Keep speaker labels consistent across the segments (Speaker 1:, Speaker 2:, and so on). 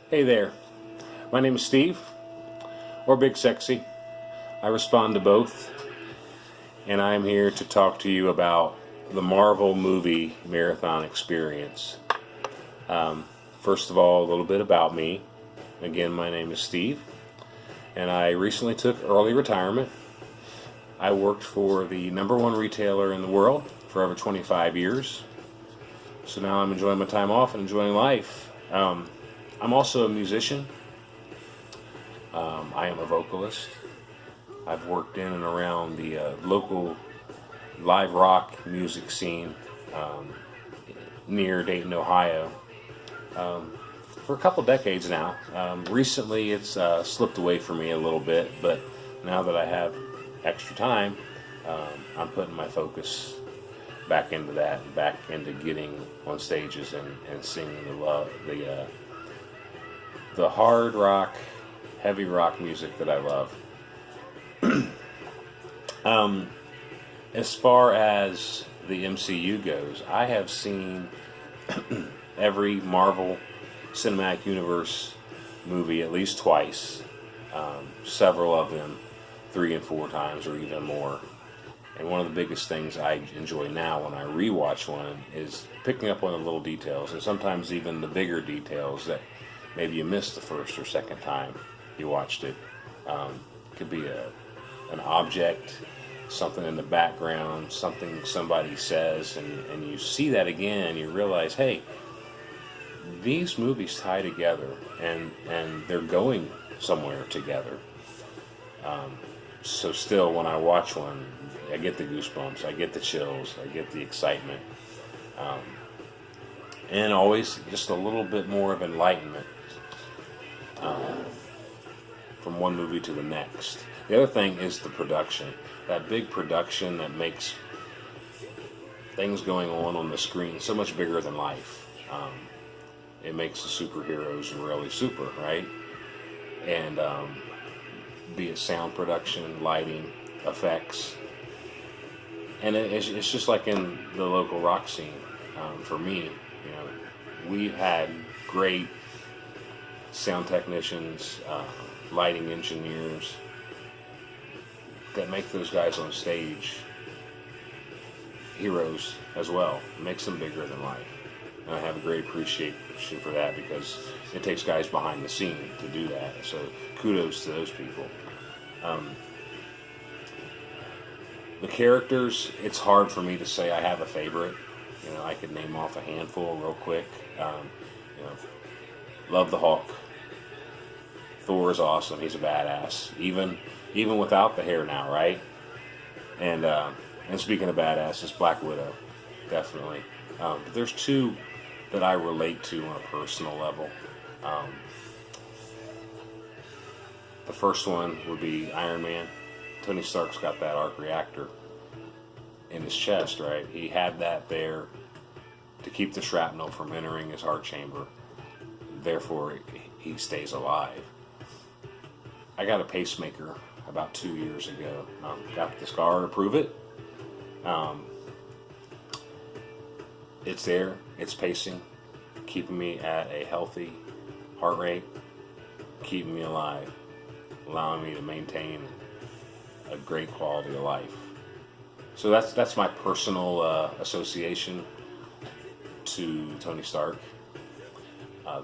Speaker 1: Hey there, my name is Steve, or Big Sexy. I respond to both, and I'm here to talk to you about the Marvel movie marathon experience. First of all, a little bit about me. Again, my name is Steve, and I recently took early retirement. I worked for the number one retailer in the world for over 25 years, so now I'm enjoying my time off and enjoying life. I'm also a musician. I am a vocalist. I've worked in and around the local live rock music scene near Dayton, Ohio, for a couple decades now. Recently, it's slipped away from me a little bit, but now that I have extra time, I'm putting my focus back into that, back into getting on stages and singing the hard rock, heavy rock music that I love. As far as the MCU goes, I have seen every Marvel Cinematic Universe movie at least twice, several of them 3 and 4 times or even more. And one of the biggest things I enjoy now when I rewatch one is picking up on the little details, and sometimes even the bigger details that maybe you missed the first or second time you watched it. It could be an object, something in the background, something somebody says, and you see that again and you realize, hey, these movies tie together and they're going somewhere together. So still, when I watch one, I get the goosebumps, I get the chills, I get the excitement, and always just a little bit more of enlightenment from one movie to the next. The other thing is the production. That big production that makes things going on the screen so much bigger than life. It makes the superheroes really super, right? And be it sound production, lighting, effects. And it's just like in the local rock scene. For me, we've had great sound technicians, lighting engineers that make those guys on stage heroes as well. It makes them bigger than life. And I have a great appreciation for that because it takes guys behind the scene to do that. So kudos to those people. The characters, it's hard for me to say I have a favorite. I could name off a handful real quick. Love the Hulk. Thor is awesome. He's a badass. Even without the hair now, right? And speaking of badasses, Black Widow, definitely. But there's two that I relate to on a personal level. The first one would be Iron Man. Tony Stark's got that arc reactor in his chest, right? He had that there to keep the shrapnel from entering his heart chamber. Therefore, he stays alive. I got a pacemaker about 2 years ago. Got the scar to prove it. It's there. It's pacing, keeping me at a healthy heart rate, keeping me alive, allowing me to maintain a great quality of life. So that's my personal association to Tony Stark.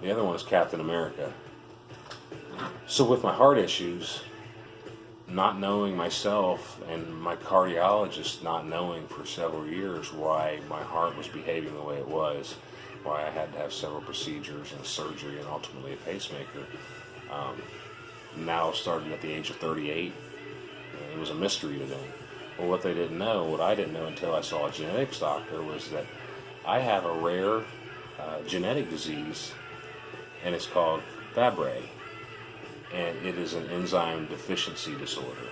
Speaker 1: The other one is Captain America. So with my heart issues, not knowing myself and my cardiologist not knowing for several years why my heart was behaving the way it was, why I had to have several procedures and surgery and ultimately a pacemaker, now starting at the age of 38, it was a mystery to them. Well, what they didn't know, what I didn't know until I saw a genetics doctor, was that I have a rare genetic disease, and it's called Fabry, and it is an enzyme deficiency disorder.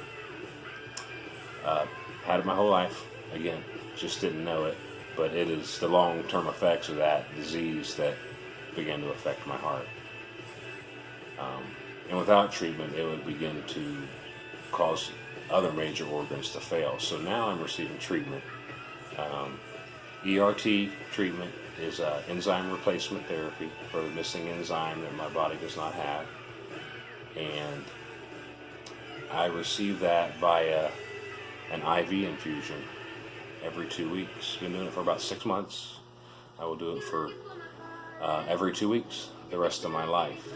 Speaker 1: Had it my whole life, again, just didn't know it, but it is the long-term effects of that disease that began to affect my heart. And without treatment, it would begin to cause other major organs to fail. So now I'm receiving treatment, ERT treatment, is enzyme replacement therapy for the missing enzyme that my body does not have. And I receive that via an IV infusion every 2 weeks. Been doing it for about 6 months. I will do it for every 2 weeks the rest of my life.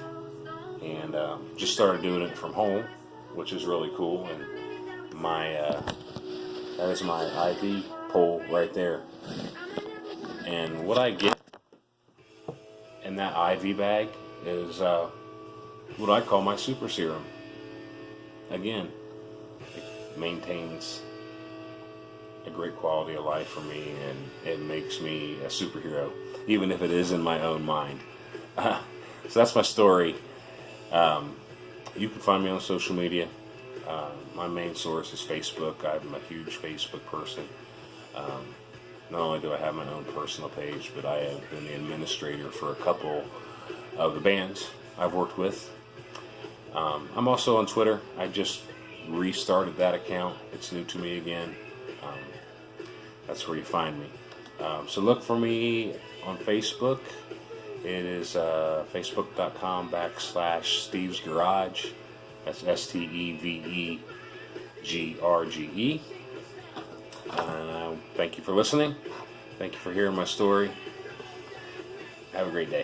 Speaker 1: And just started doing it from home, which is really cool. And that is my IV pole right there. And what I get in that IV bag is what I call my super serum. Again, it maintains a great quality of life for me, and it makes me a superhero, even if it is in my own mind. So that's my story. You can find me on social media. My main source is Facebook. I'm a huge Facebook person. Not only do I have my own personal page, but I have been the administrator for a couple of the bands I've worked with. I'm also on Twitter. I just restarted that account. It's new to me again. That's where you find me. So look for me on Facebook. It is facebook.com/Steve's Garage. That's STEVEGRGE. Thank you for listening. Thank you for hearing my story. Have a great day.